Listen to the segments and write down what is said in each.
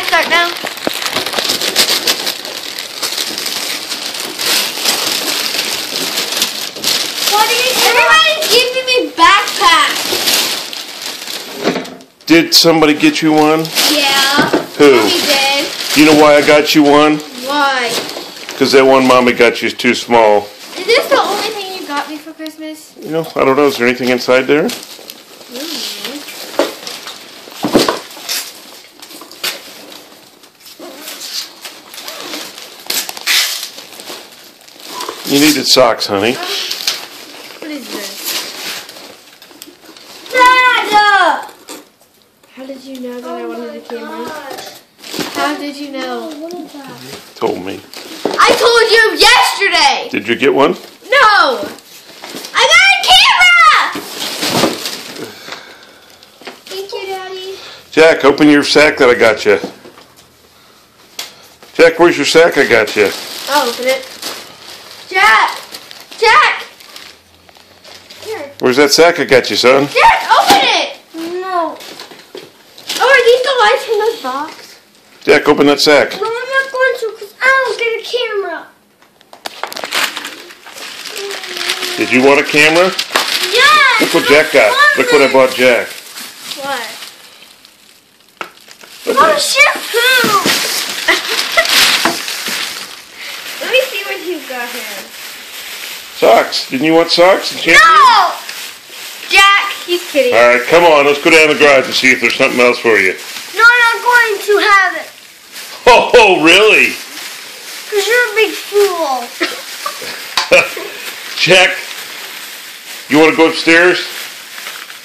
start now? Everybody's giving me backpacks. Did somebody get you one? Yeah. Who? Mommy did. You know why I got you one? Why? Because that one Mommy got you is too small. Is this the only thing you got me for Christmas? You know, I don't know. Is there anything inside there? You needed socks, honey. What is this? Dad! How did you know that I wanted a camera? How did you know? Told me. I told you yesterday! Did you get one? No! I got a camera! Thank you, Daddy. Jack, open your sack that I got you. Jack, where's your sack I got you? I'll open it. Jack! Jack! Here. Where's that sack I got you, son? Jack, open it! No. Oh, are these the lights in this box? Jack, open that sack. No, I'm not going to because I don't get a camera. Did you want a camera? Yes! Look what Jack got. Look what I bought Jack. What? Look Oh, at shampoo! Let me see what you've got here. socks. Didn't you want socks? And shampoo? No! Jack, he's kidding. All right, come on. Let's go down the garage and see if there's something else for you. No, I'm not going to have it. Oh, really? Because you're a big fool. Jack, you want to go upstairs?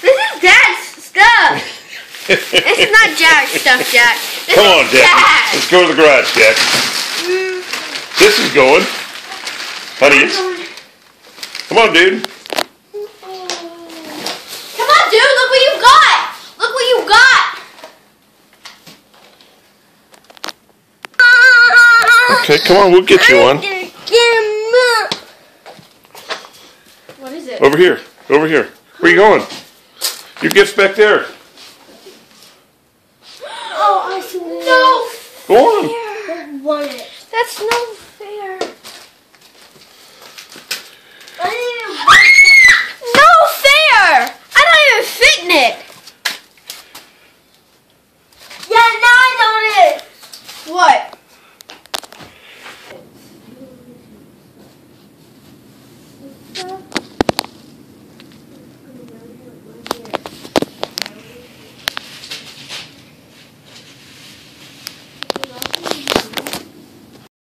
This is Dad's stuff. It's not Jack's stuff, Jack. This Come is on, Jack. Dad's. Let's go to the garage, Jack. This is going. Honey, it's... Come on, dude. Come on, dude. Look what you got. Look what you got. Okay, come on. We'll get you one. What is it? Over here. Over here. Where you going? Your gift's back there. Oh, I see. No. Go on. I want it. That's no